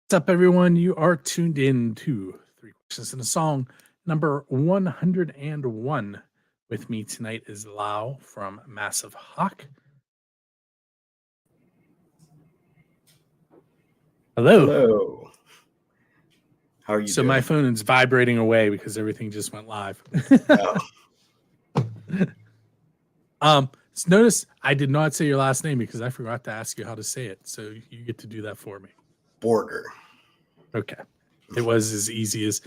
What's up, everyone? You are tuned in to Three Questions and a Song, number 101. With me tonight is Lyle from Massive Hawk. Hello. Hello. How are you So doing? my phone is vibrating away because everything just went live. Notice I did not say your last name because I forgot to ask you how to say it. So you get to do that for me. Borger. Okay. It was as easy as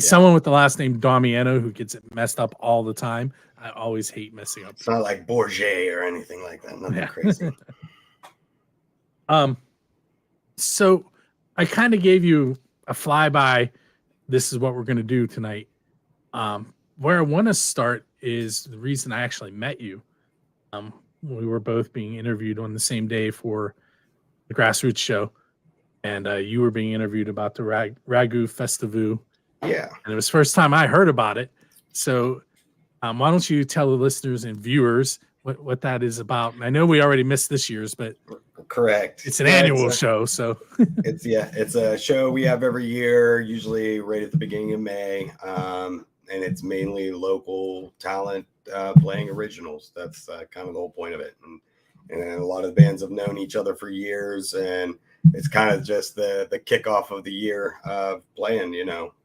someone with the last name Damiano who gets it messed up all the time. I always hate messing up. It's not like Borger or anything like that. Nothing crazy. So I kind of gave you a flyby. This is what we're going to do tonight. Where I want to start is the reason I actually met you. We were both being interviewed on the same day for the Grassroots show, and you were being interviewed about the Ragu Festival. Yeah. And it was the first time I heard about it. So why don't you tell the listeners and viewers what that is about? And I know we already missed this year's, but correct. It's an annual show, so it's a show we have every year, usually right at the beginning of May, and it's mainly local talent playing originals. That's kind of the whole point of it, and a lot of the bands have known each other for years, and it's kind of just the kickoff of the year of playing.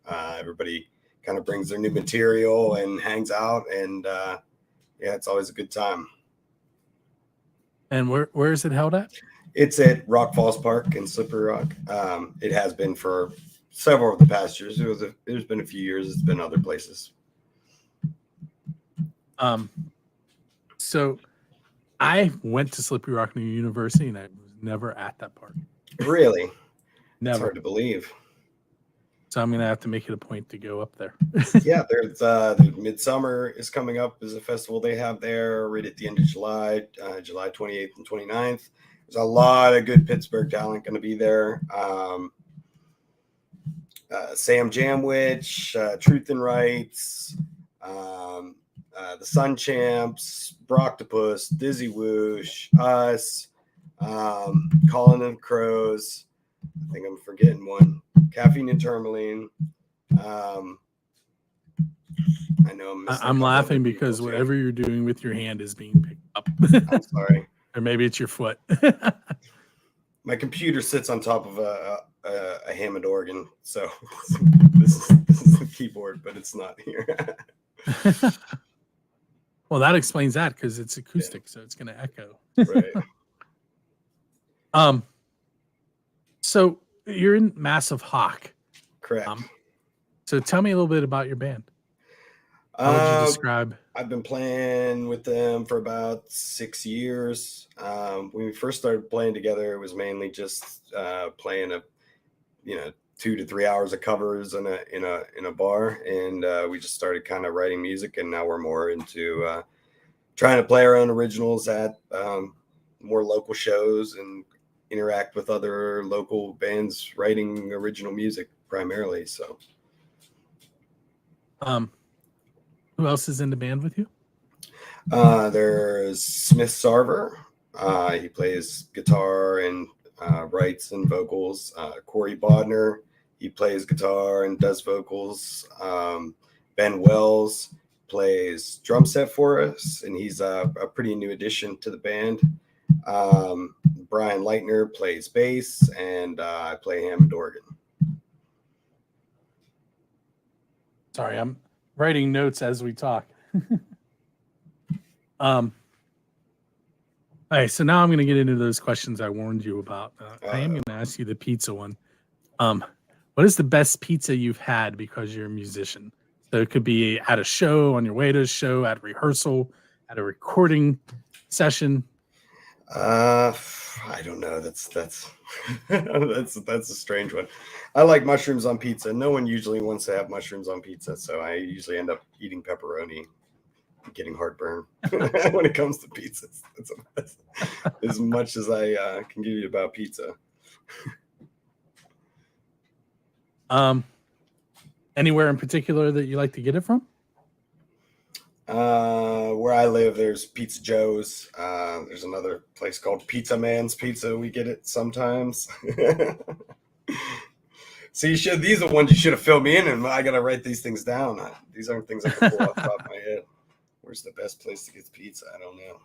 Everybody kind of brings their new material and hangs out, and it's always a good time. And where is it held at? It's at Rock Falls Park in Slippery Rock. It has been for several of the past years. There's been a few years. It's been other places. So I went to Slippery Rock University, and I was never at that park. Really? Never. It's hard to believe. So I'm gonna have to make it a point to go up there. Yeah, there's the Midsummer is coming up as a festival they have there right at the end of July, July 28th and 29th. There's a lot of good Pittsburgh talent going to be there. Sam Jamwich, Truth and Rights, the Sun Champs, Broctopus, Dizzy Whoosh, us, Colin and Crows. I think I'm forgetting one. Caffeine and Tourmaline. I know I'm laughing because whatever you're doing with your hand is being picked up. I'm sorry. Or maybe it's your foot. My computer sits on top of a Hammond organ, so this is the keyboard, but it's not here. Well, that explains that because it's acoustic, so it's going to echo. Right. So you're in Massive Hawk. Correct. So tell me a little bit about your band. How would you describe? I've been playing with them for about 6 years. When we first started playing together, it was mainly just playing 2 to 3 hours of covers in a bar, and we just started kind of writing music, and now we're more into trying to play our own originals at more local shows and interact with other local bands writing original music primarily. So who else is in the band with you? There's Smith Sarver. He plays guitar and writes and vocals. Corey Bodner, he plays guitar and does vocals. Ben Wells plays drum set for us, and he's a pretty new addition to the band. Brian Leitner plays bass, and I play Hammond organ. Sorry, I'm writing notes as we talk. All right, so now I'm going to get into those questions I warned you about. I am going to ask you the pizza one. What is the best pizza you've had because you're a musician? So it could be at a show, on your way to a show, at rehearsal, at a recording session. I don't know. That's a strange one. I like mushrooms on pizza. No one usually wants to have mushrooms on pizza, so I usually end up eating pepperoni, getting heartburn when it comes to pizzas. That's as much as I can give you about pizza. Anywhere in particular that you like to get it from? Where I live, there's Pizza Joe's. There's another place called Pizza Man's Pizza. We get it sometimes. So these are the ones you should have filled me in, and I got to write these things down. These aren't things I can pull off the top of my head. Where's the best place to get pizza? I don't know.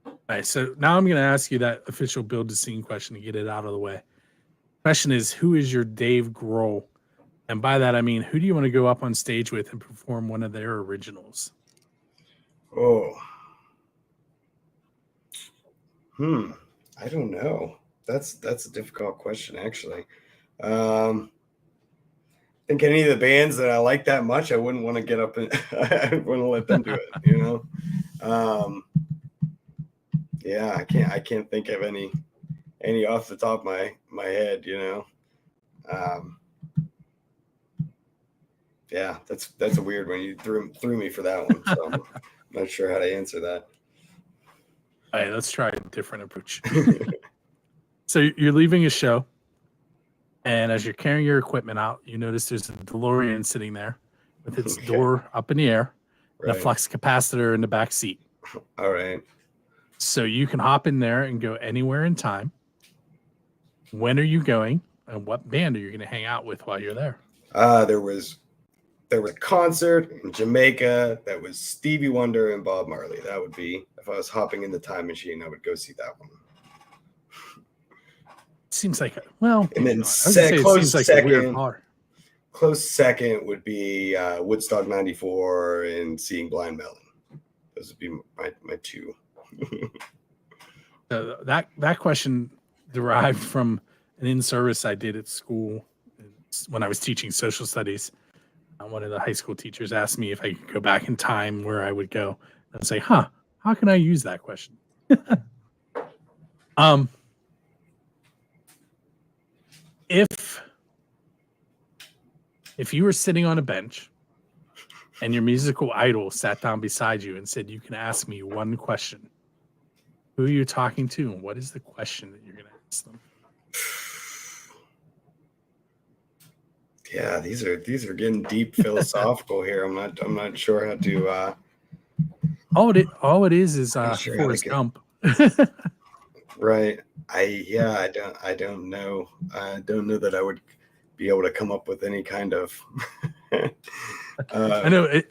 All right, so now I'm going to ask you that official build the scene question to get it out of the way. Question is, who is your Dave Grohl? And by that, I mean, who do you want to go up on stage with and perform one of their originals? Oh. I don't know. That's a difficult question, actually. I think any of the bands that I like that much, I wouldn't want to get up and I wouldn't let them do it, you know? Yeah, I can't think of any off the top of my head, you know? Yeah, that's a weird one. You threw me for that one. So I'm not sure how to answer that. All right, let's try a different approach. So you're leaving a show, and as you're carrying your equipment out, you notice there's a DeLorean sitting there with its door up in the air and a flux capacitor in the back seat. All right. So you can hop in there and go anywhere in time. When are you going, and what band are you going to hang out with while you're there? There was a concert in Jamaica that was Stevie Wonder and Bob Marley. That would be, if I was hopping in the time machine, I would go see that one. Seems like and then close second would be Woodstock '94 and seeing Blind Melon. Those would be my two. That question derived from an in-service I did at school when I was teaching social studies. One of the high school teachers asked me if I could go back in time, where I would go. I'd say, how can I use that question? If you were sitting on a bench and your musical idol sat down beside you and said, you can ask me one question, who are you talking to, and what is the question that you're going to ask them? Yeah, these are getting deep philosophical here. I'm not sure how to. All it is Forrest Gump. Right. I don't know. I don't know that I would be able to come up with any kind of. I know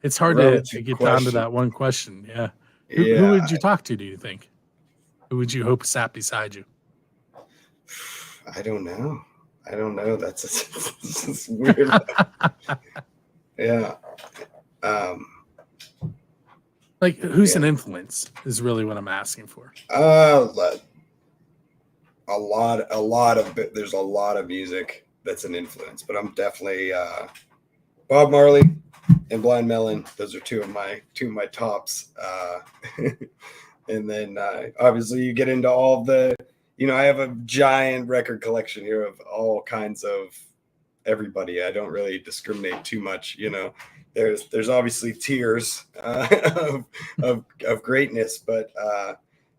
it's hard to get down to that one question. Yeah. Who would you talk to? Do you think? Who would you hope sat beside you? I don't know. That's weird. Yeah. Like, who's an influence is really what I'm asking for. There's a lot of music that's an influence, but I'm definitely Bob Marley and Blind Melon. Those are two of my tops. And then obviously you get into all the, I have a giant record collection here of all kinds of everybody. I don't really discriminate too much, There's obviously tiers of greatness, but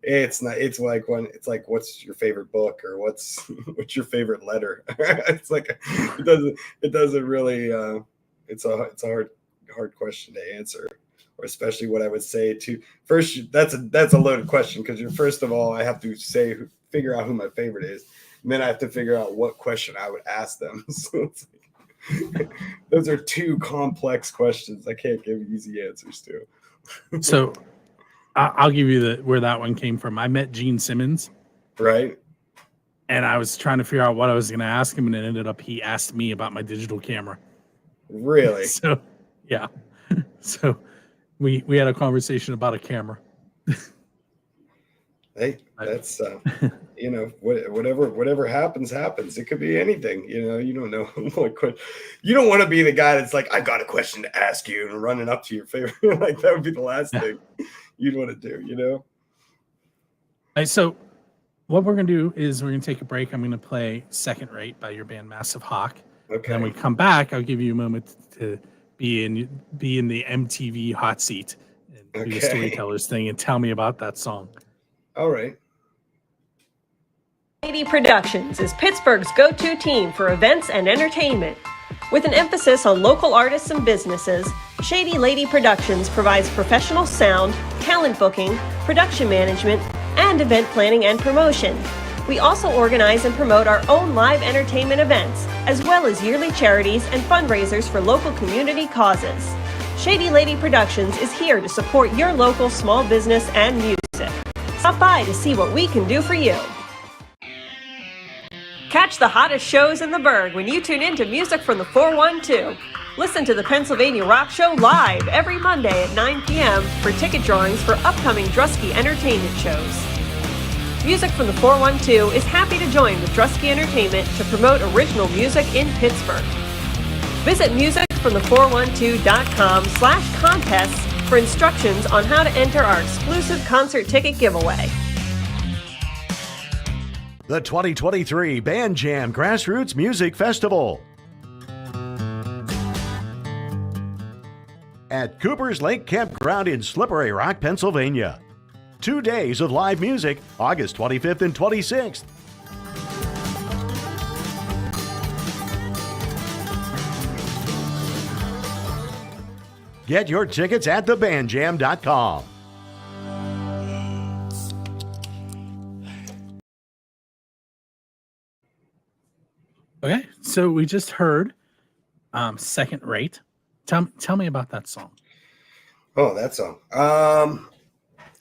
it's like what's your favorite book, or what's your favorite letter? It's like it doesn't really it's a hard question to answer, or especially what I would say to first. That's a loaded question, because first of all I have to figure out who my favorite is, and then I have to figure out what question I would ask them. So it's like, those are two complex questions I can't give easy answers to. So I'll give you where that one came from. I met Gene Simmons. Right. And I was trying to figure out what I was going to ask him, and it ended up he asked me about my digital camera. Really? So, yeah. So we had a conversation about a camera. Hey, that's whatever happens. It could be anything. You don't know. You don't want to be the guy that's like, I got a question to ask you, and running up to your favorite. Like, that would be the last thing you'd want to do. All right, so what we're gonna do is we're gonna take a break. I'm gonna play Second Rate by your band Massive Hawk. Okay. And when we come back, I'll give you a moment to be in the MTV hot seat and do the storytellers thing and tell me about that song. All right. Lady Productions is Pittsburgh's go-to team for events and entertainment. With an emphasis on local artists and businesses, Shady Lady Productions provides professional sound, talent booking, production management, and event planning and promotion. We also organize and promote our own live entertainment events, as well as yearly charities and fundraisers for local community causes. Shady Lady Productions is here to support your local small business and music. Stop by to see what we can do for you. Catch the hottest shows in the Burgh when you tune in to Music from the 412. Listen to the Pennsylvania Rock Show live every Monday at 9 p.m. for ticket drawings for upcoming Drusky Entertainment shows. Music from the 412 is happy to join with Drusky Entertainment to promote original music in Pittsburgh. Visit musicfromthe412.com/contests for instructions on how to enter our exclusive concert ticket giveaway. The 2023 Band Jam Grassroots Music Festival at Cooper's Lake Campground in Slippery Rock, Pennsylvania. 2 days of live music, August 25th and 26th. Get your tickets at thebandjam.com. Okay, so we just heard Second Rate. Tell me about that song. Oh, that song.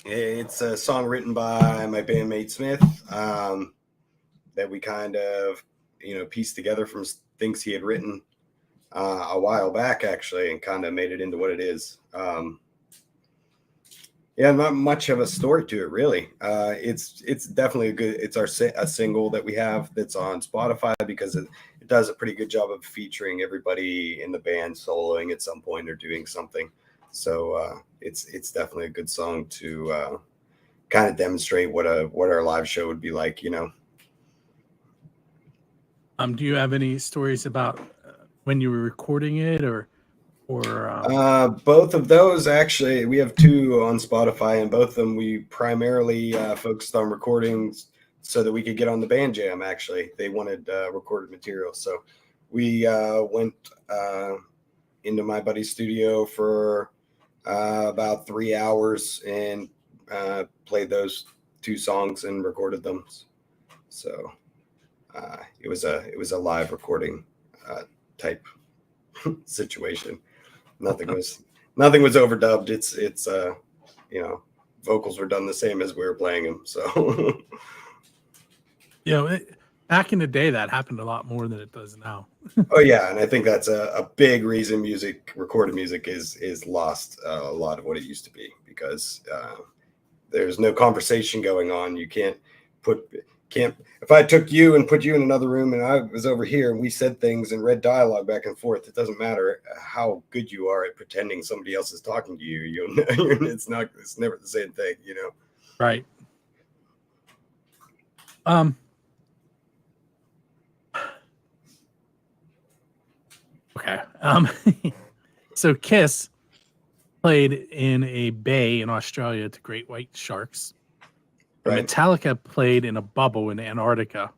It's a song written by my bandmate Smith that we kind of, pieced together from things he had written a while back, actually, and kind of made it into what it is. Not much of a story to it, really. It's definitely it's a single that we have that's on Spotify because it does a pretty good job of featuring everybody in the band soloing at some point or doing something. So it's definitely a good song to kind of demonstrate what our live show would be like, Do you have any stories about when you were recording it or both of those? Actually, we have 2 on Spotify, and both of them we primarily focused on recordings so that we could get on the Band Jam. Actually, they wanted recorded material, so we went into my buddy's studio for about 3 hours and played those 2 songs and recorded them. So it was a live recording type situation. Nothing was overdubbed. It's vocals were done the same as we were playing them. So back in the day that happened a lot more than it does now. Oh yeah, and I think that's a big reason recorded music is lost a lot of what it used to be, because there's no conversation going on. You can't if I took you and put you in another room and I was over here and we said things and read dialogue back and forth, it doesn't matter how good you are at pretending somebody else is talking to you. It's never the same thing, Right. Okay. So Kiss played in a bay in Australia to Great White Sharks. Right. Metallica played in a bubble in Antarctica.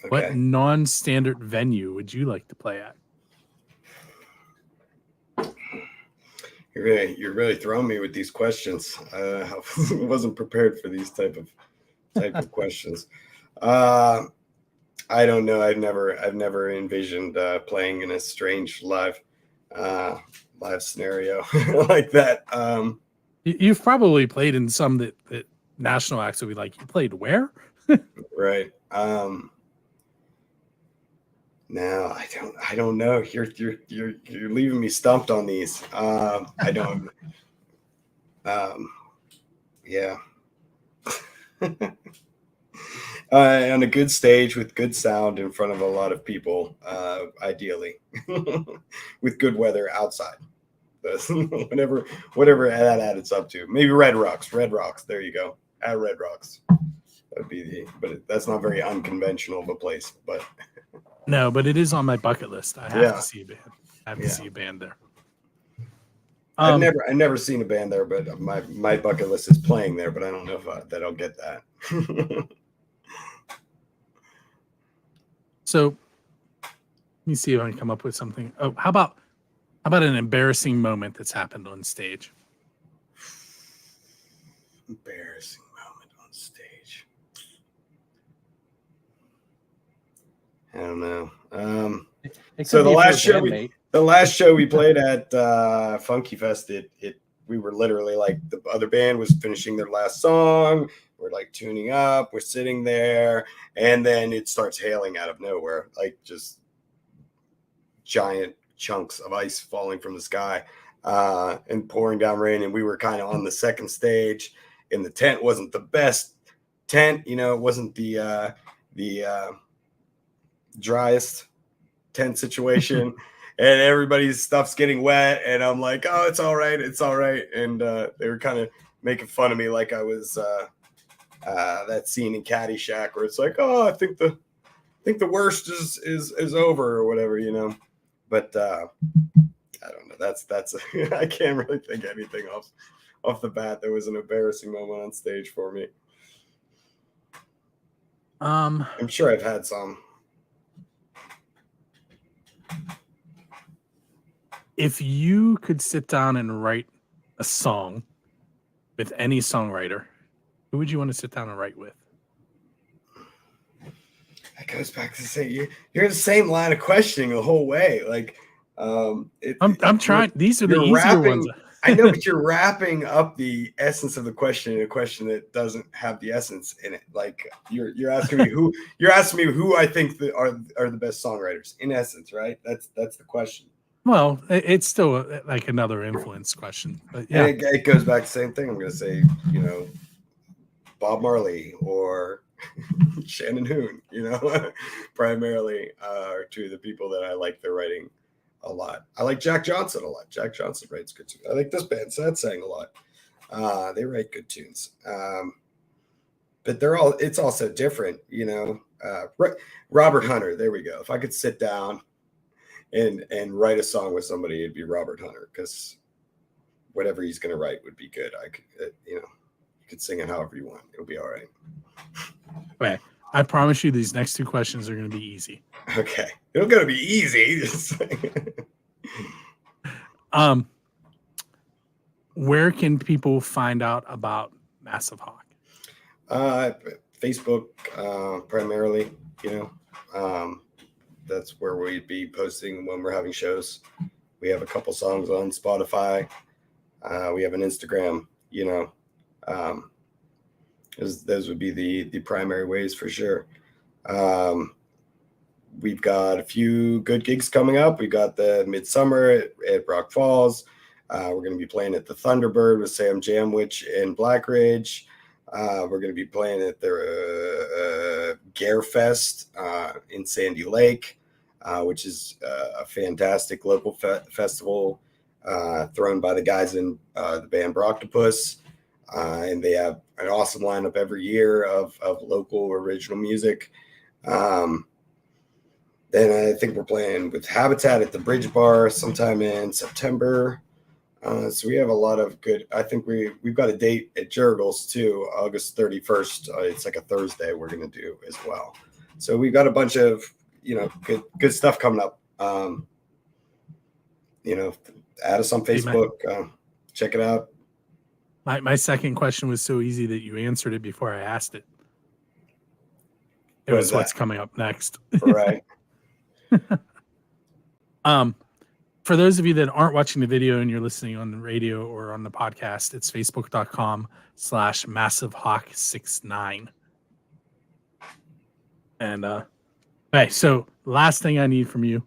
Okay. What non-standard venue would you like to play at? You're really throwing me with these questions. I wasn't prepared for these type of questions. I don't know. I've never envisioned playing in a strange live scenario like that. You've probably played in some that national acts would be like, you played where? Right. No, I don't know. You're leaving me stumped on these. I don't. Yeah. On a good stage with good sound in front of a lot of people, ideally, with good weather outside. Whatever that adds up to. Maybe Red Rocks. There you go. At Red Rocks. That'd be but that's not very unconventional of a place. But no, but it is on my bucket list. I have to see a band. I have to see a band there. I've never seen a band there, but my bucket list is playing there. But I don't know if that I'll get that. So let me see if I can come up with something. Oh, how about an embarrassing moment that's happened on stage? Embarrassing moment on stage. I don't know. It So could the be for a last show bandmate. we played at Funky Fest, we were literally like, the other band was finishing their last song. We're like tuning up. We're sitting there, and then it starts hailing out of nowhere, like just giant chunks of ice falling from the sky and pouring down rain. And we were kind of on the second stage, and the tent wasn't the best tent. It wasn't the driest tent situation. And everybody's stuff's getting wet, and I'm like, oh, it's all right, and they were kind of making fun of me like I was that scene in Caddyshack where it's like, oh, I think the worst is over or whatever, but I don't know. That's I can't really think of anything off the bat that was an embarrassing moment on stage for me. I'm sure I've had some. If you could sit down and write a song with any songwriter, who would you want to sit down and write with? That goes back to say you're the same line of questioning the whole way. Like, I'm trying. These are the easier wrapping, ones. I know, but you're wrapping up the essence of the question in a question that doesn't have the essence in it. Like you're asking me who I think are the best songwriters in essence, right? That's the question. Well, it's still like another influence question, but yeah, and it goes back to the same thing. I'm going to say, Bob Marley or Shannon Hoon, primarily are two of the people that I like their writing a lot. I like Jack Johnson a lot. Jack Johnson writes good tunes. I like this band, Sad Sang, a lot. They write good tunes. But it's also different, Robert Hunter, there we go. If I could sit down and write a song with somebody, it'd be Robert Hunter, because whatever he's going to write would be good. I could, you could sing it however you want. It'll be all right. Okay. I promise you these next two questions are going to be easy. Okay. It'll going to be easy. Where can people find out about Massive Hawk? Facebook, primarily, that's where we'd be posting when we're having shows. We have a couple songs on Spotify. We have an Instagram, those would be the primary ways for sure. We've got a few good gigs coming up. We got the Midsummer at Rock Falls. We're going to be playing at the Thunderbird with Sam Jamwich in Black Ridge. We're going to be playing at the Gare Fest in Sandy Lake, which is a fantastic local festival thrown by the guys in the band Broctopus. And they have an awesome lineup every year of local original music. Then I think we're playing with Habitat at the Bridge Bar sometime in September. So we have a lot of good. I think we've got a date at Jurgles too, August 31st. It's like a Thursday we're going to do as well. So we've got a bunch of good stuff coming up. Add us on Facebook. Check it out. My second question was so easy that you answered it before I asked it. It was what's coming up next. Right. For those of you that aren't watching the video and you're listening on the radio or on the podcast, it's facebook.com/MassiveHawk69. And okay, so last thing I need from you.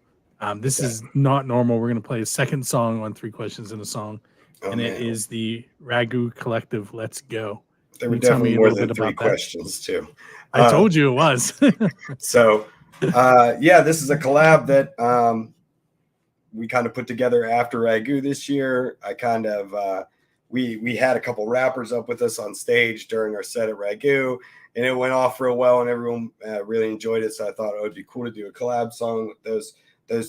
This is not normal. We're going to play a second song on 3 questions in a song. It is the Ragu Collective Let's Go. There were definitely more than 3 questions too. I told you it was. So this is a collab that we kind of put together after Ragu this year. I kind of we had a couple rappers up with us on stage during our set at Ragu, and it went off real well, and everyone really enjoyed it. So I thought it would be cool to do a collab song with those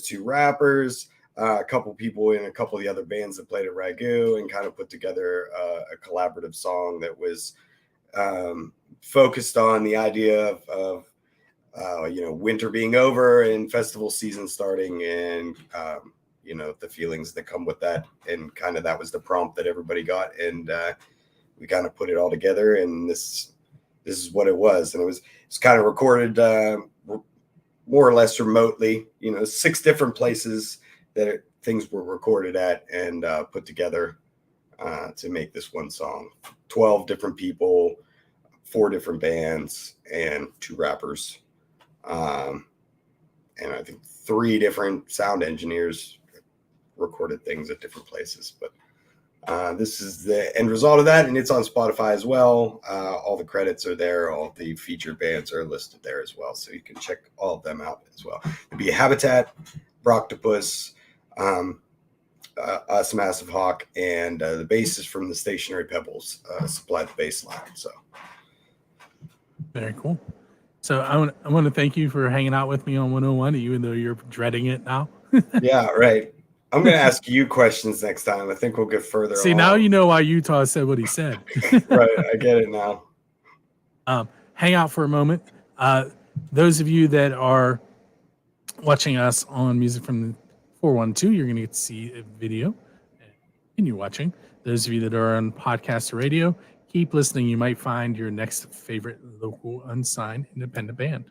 2 rappers, a couple people in a couple of the other bands that played at Ragu, and kind of put together a collaborative song that was focused on the idea of winter being over and festival season starting, and the feelings that come with that, and kind of that was the prompt that everybody got, and we kind of put it all together, and this is what it was. And it's kind of recorded more or less remotely, 6 different places that things were recorded at and put together to make this one song. 12 different people, 4 different bands, and 2 rappers. And I think 3 different sound engineers recorded things at different places. But this is the end result of that, and it's on Spotify as well. All the credits are there. All the featured bands are listed there as well, so you can check all of them out as well. It'd be Habitat, Broctopus, Us, Massive Hawk, and the bassist from the Stationary Pebbles supplied the bass line. So very cool. So I want to thank you for hanging out with me on 101, even though you're dreading it now. Yeah, right. I'm going to ask you questions next time. I think we'll get further See, along. now you know why Utah said what he said. Right, I get it now. Hang out for a moment. Those of you that are watching us on Music from the 412, you're going to get to see a video. Continue watching. Those of you that are on podcast or radio, keep listening. You might find your next favorite local unsigned independent band.